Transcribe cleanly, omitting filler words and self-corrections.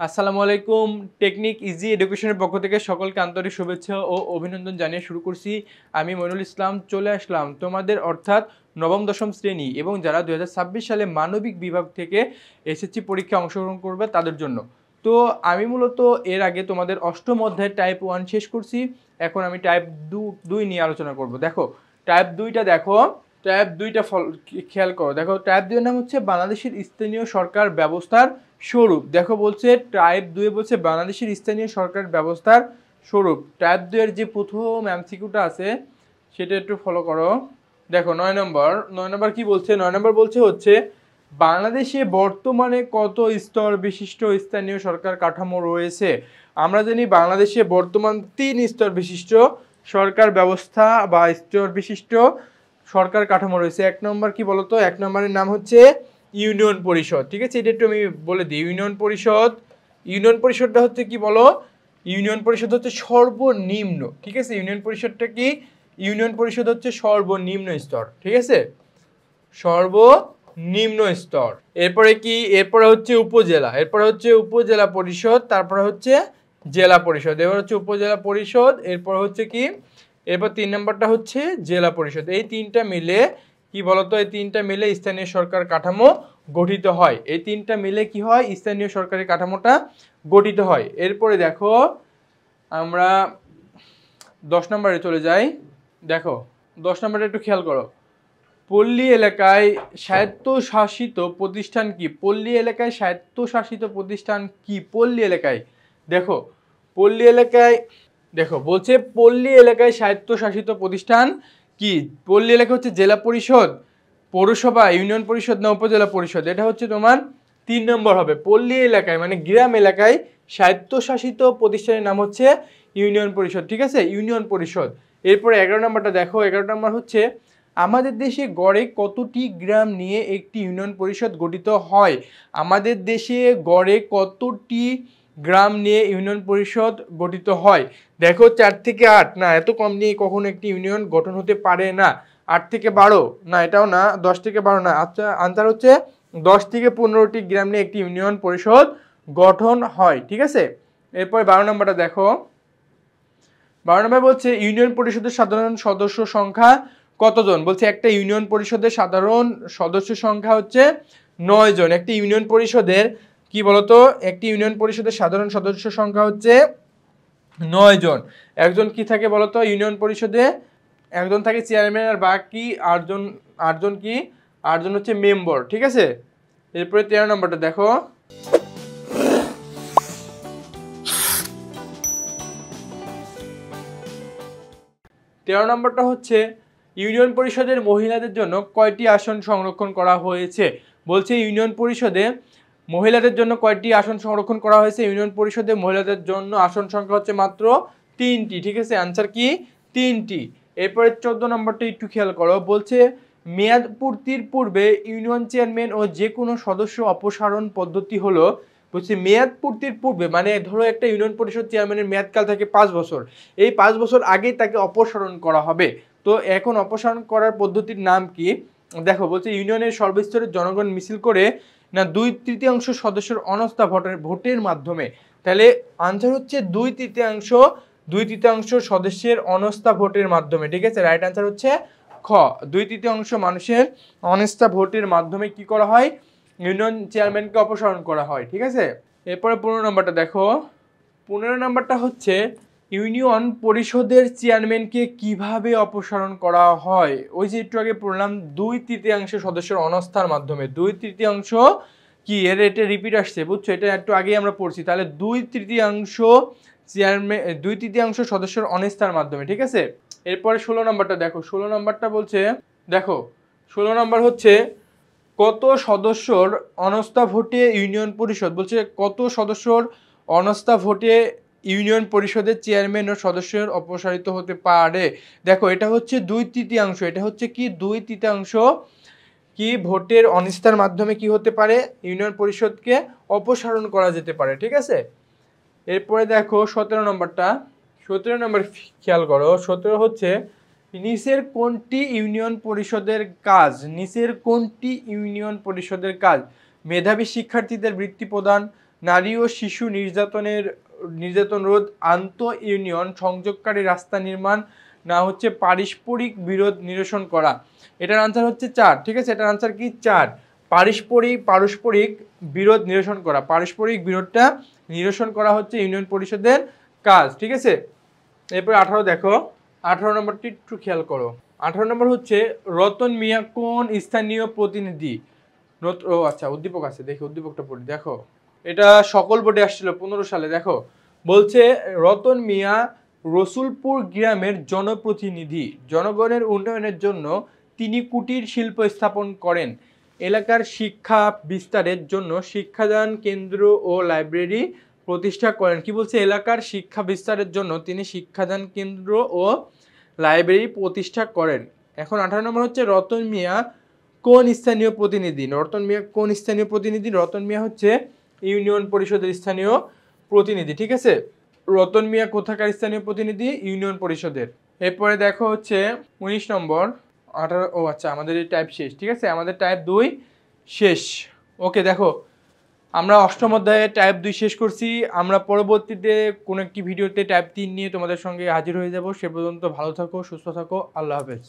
আসসালামু আলাইকুম। Technique easy এডুকেশনের পক্ষ থেকে সকলকে আন্তরিক শুভেচ্ছা ও অভিনন্দন জানিয়ে শুরু করছি। আমি মইনুল ইসলাম চলে আসলাম তোমাদের অর্থাৎ নবম দশম শ্রেণী এবং যারা 2026 সালে মানবিক বিভাগ থেকে এসএসসি পরীক্ষায় অংশগ্রহণ করবে তাদের জন্য। তো আমি মূলত এর আগে তোমাদের অষ্টম অধ্যায় টাইপ 1 শেষ করছি। এখন আমি টাইপ 2 নিয়ে আলোচনা করব। দেখো টাইপ 2টা দেখো, টাইপ 2টা খেয়াল করো। দেখো টাইপ 2 এর নাম হচ্ছে বাংলাদেশের স্থানীয় সরকার ব্যবস্থার স্বরূপ। দেখো বলছে টাইপ 2 বলছে বাংলাদেশের স্থানীয় সরকার ব্যবস্থার স্বরূপ। টাইপ 2 এর যে প্রথম এমসিকিউটা আছে সেটা একটু ফলো করো। দেখো 9 নম্বর কি বলছে? 9 নম্বর বলছে হচ্ছে বাংলাদেশে বর্তমানে কত স্তর বিশিষ্ট স্থানীয় সরকার কাঠামো রয়েছে? আমরা জানি বাংলাদেশে বর্তমান 3 স্তর বিশিষ্ট সরকার ব্যবস্থা বা স্তর বিশিষ্ট সরকার কাঠামো রয়েছে। 1 নম্বর কি বলতো? 1 নম্বরের নাম হচ্ছে ইউনিয়ন পরিষদ। ঠিক আছে, এটা একটু আমি বলে দিই। ইউনিয়ন পরিষদটা হচ্ছে কি বলো? ইউনিয়ন পরিষদ হচ্ছে সর্বনিম্ন। ঠিক আছে, ইউনিয়ন পরিষদটা কি? ইউনিয়ন পরিষদ হচ্ছে সর্বনিম্ন স্তর। ঠিক আছে, সর্বনিম্ন স্তর। এরপরে হচ্ছে উপজেলা, এরপরে হচ্ছে উপজেলা পরিষদ, তারপরে হচ্ছে জেলা পরিষদ, এবার হচ্ছে উপজেলা পরিষদ, এরপর হচ্ছে কি, এরপর 3 নম্বরটা হচ্ছে জেলা পরিষদ। এই তিনটা মিলে কি বলতো? এই তিনটা মিলে স্থানীয় সরকার কাঠামো গঠিত হয়। এই তিনটা মিলে কি হয়? স্থানীয় সরকারি কাঠামোটা গঠিত হয়। এরপরে দেখো আমরা 10 নম্বরে চলে যাই। দেখো 10 নম্বরে একটু খেয়াল করো। পল্লী এলাকায় স্বায়ত্তশাসিত প্রতিষ্ঠান কি? পল্লী এলাকায় স্বায়ত্তশাসিত প্রতিষ্ঠান কি? পল্লী এলাকায় দেখো, পল্লী এলাকায় দেখো বলছে পল্লী এলাকায় স্বায়ত্তশাসিত প্রতিষ্ঠান কি? পল্লী এলাকা হচ্ছে জেলা পরিষদ, পৌরসভা, ইউনিয়ন পরিষদ না উপজেলা পরিষদ? এটা হচ্ছে তোমার 3 নম্বর হবে। পল্লী এলাকায় মানে গ্রাম এলাকায় স্বায়ত্তশাসিত প্রতিষ্ঠানের নাম হচ্ছে ইউনিয়ন পরিষদ। ঠিক আছে, ইউনিয়ন পরিষদ। এরপরে 11 নম্বরটা দেখো। 11 নম্বর হচ্ছে আমাদের দেশে গড়ে কতটি গ্রাম নিয়ে একটি ইউনিয়ন পরিষদ গঠিত হয়? আমাদের দেশে গড়ে কতটি গ্রাম নিয়ে ইউনিয়ন পরিষদ গঠিত হয়? দেখো 4 থেকে 8 না, এত কম নিয়ে কখনো একটি ইউনিয়ন গঠন হতে পারে না। 8 থেকে 12 না, এটাও না। 10 থেকে 12 না। আচ্ছা, আনসার হচ্ছে 10 থেকে 15টি গ্রাম নিয়ে একটি ইউনিয়ন পরিষদ গঠন হয়। ঠিক আছে, এরপরে 12 নম্বরটা দেখো। 12 নম্বর বলছে ইউনিয়ন পরিষদের সাধারণ সদস্য সংখ্যা কতজন? বলছে একটা ইউনিয়ন পরিষদের সাধারণ সদস্য সংখ্যা হচ্ছে 9 জন। একটি ইউনিয়ন পরিষদের কি বলতো? একটি ইউনিয়ন পরিষদের সাধারণ সদস্য সংখ্যা হচ্ছে 9 জন। একজন কি থাকে বলতো ইউনিয়ন পরিষদে? একজন থাকে চেয়ারম্যান, আর বাকি 8জন কি? 8জন হচ্ছে মেম্বার। ঠিক আছে, এরপরে 13 নম্বরটা দেখো। 13 নম্বরটা হচ্ছে ইউনিয়ন পরিষদের মহিলাদের জন্য কয়টি আসন সংরক্ষণ করা হয়েছে? বলছে ইউনিয়ন পরিষদে মহিলাদের জন্য কয়টি আসন সংরক্ষণ করা হয়েছে? ইউনিয়ন পরিষদে মহিলাদের জন্য আসন সংখ্যা হচ্ছে মাত্র 3টি। ঠিক আছে, আনসার কি? 3টি। এরপরে 14 নম্বরটা একটু খেয়াল করো। বলছে মেয়াদ পূর্তির পূর্বে ইউনিয়ন চেয়ারম্যান ও যে কোনো সদস্য অপসারণ পদ্ধতি হলো। বলছে মেয়াদ পূর্তির পূর্বে মানে ধরো একটা ইউনিয়ন পরিষদ চেয়ারম্যানের মেয়াদকাল থাকে 5 বছর। এই 5 বছর আগেই তাকে অপসারণ করা হবে। তো এখন অপসারণ করার পদ্ধতির নাম কি? দেখো বলছে ইউনিয়নের সর্বস্তরের জনগণ মিছিল করে না 2/3 সদস্যের অনাস্থা ভোটের মাধ্যমে? তাহলে আনসার হচ্ছে 2/3 সদস্যের অনাস্থা ভোটের মাধ্যমে। ঠিক আছে, রাইট আনসার হচ্ছে খ। 2/3 মানুষের অনাস্থা ভোটের মাধ্যমে কি করা হয়? ইউনিয়ন চেয়ারম্যানকে অপসারণ করা হয়। ঠিক আছে, এরপরে 15 নম্বরটা দেখো। 15 নম্বরটা হচ্ছে ইউনিয়ন পরিষদের চেয়ারম্যানকে কিভাবে অপসারণ করা হয়? ওই যে একটু আগে পড়লাম 2/3 সদস্যের অনাস্থার মাধ্যমে। 2/3 কি এটা রিপিট আসছে, বুঝছো? এটা একটু আগেই আমরা পড়ছি। তাহলে 2/3 সদস্যের অনাস্থার মাধ্যমে। ঠিক আছে, এরপরে 16 নম্বরটা দেখো। 16 নম্বরটা বলছে দেখো 16 নম্বর হচ্ছে কত সদস্যর অনাস্থা ভোটে ইউনিয়ন পরিষদ? বলছে কত সদস্যর অনাস্থা ভোটে ইউনিয়ন পরিষদের চেয়ারম্যান ও সদস্যের অপসারিত হতে পারে? দেখো এটা হচ্ছে 2/3। এটা হচ্ছে কি 2/3 কি ভোটের অনিস্তার মাধ্যমে কি হতে পারে? ইউনিয়ন পরিষদকে অপসারণ করা যেতে পারে। ঠিক আছে, এরপরে দেখো 17 নম্বরটা। 17 নম্বর খেয়াল করো। 17 হচ্ছে নিচের কোনটি ইউনিয়ন পরিষদের কাজ? নিচের কোনটি ইউনিয়ন পরিষদের কাজ? মেধাবী শিক্ষার্থীদের বৃত্তি প্রদান, নারী ও শিশু নির্যাতন রোধ, আন্তঃ ইউনিয়ন সংযোগকারী রাস্তা নির্মাণ, না হচ্ছে পারস্পরিক বিরোধ নিরসন করা। এটার আনসার হচ্ছে 4। ঠিক আছে, এটার আনসার কি 4। পারস্পরিক বিরোধ নিরসন করা, পারস্পরিক বিরোধটা নিরসন করা হচ্ছে ইউনিয়ন পরিষদের কাজ। ঠিক আছে, এরপর 18 দেখো, 18 নম্বরটি একটু খেয়াল করো। 18 নম্বর হচ্ছে রতন মিয়া কোন স্থানীয় প্রতিনিধি? ও আচ্ছা, উদ্দীপক আছে, দেখি উদ্দীপকটা পড়ি। দেখো, এটা সকল বোর্ডে আসছিল 15 সালে। দেখো বলছে রতন মিয়া রসুলপুর গ্রামের জনপ্রতিনিধি, জনগণের উন্নয়নের জন্য তিনি কুটির শিল্প স্থাপন করেন, এলাকার শিক্ষা বিস্তারের জন্য শিক্ষাদান কেন্দ্র ও লাইব্রেরি প্রতিষ্ঠা করেন। কি বলছে? এলাকার শিক্ষা বিস্তারের জন্য তিনি শিক্ষাদান কেন্দ্র ও লাইব্রেরি প্রতিষ্ঠা করেন। এখন 18 নম্বর হচ্ছে রতন মিয়া কোন স্থানীয় প্রতিনিধি? রতন মিয়া কোন স্থানীয় প্রতিনিধি? রতন মিয়া হচ্ছে ইউনিয়ন পরিষদের স্থানীয় প্রতিনিধি। ঠিক আছে, রতন মিয়া কোথাকার স্থানীয় প্রতিনিধি? ইউনিয়ন পরিষদের। এরপরে দেখো হচ্ছে 19 নম্বর 18। ও আচ্ছা, আমাদের এই টাইপ শেষ। ঠিক আছে, আমাদের টাইপ 2 শেষ। ওকে, দেখো আমরা অষ্টম অধ্যায়ে টাইপ 2 শেষ করছি। আমরা পরবর্তীতে কোনো একটি ভিডিওতে টাইপ 3 নিয়ে তোমাদের সঙ্গে হাজির হয়ে যাব। সে পর্যন্ত ভালো থাকো, সুস্থ থাকো, আল্লাহ হাফেজ।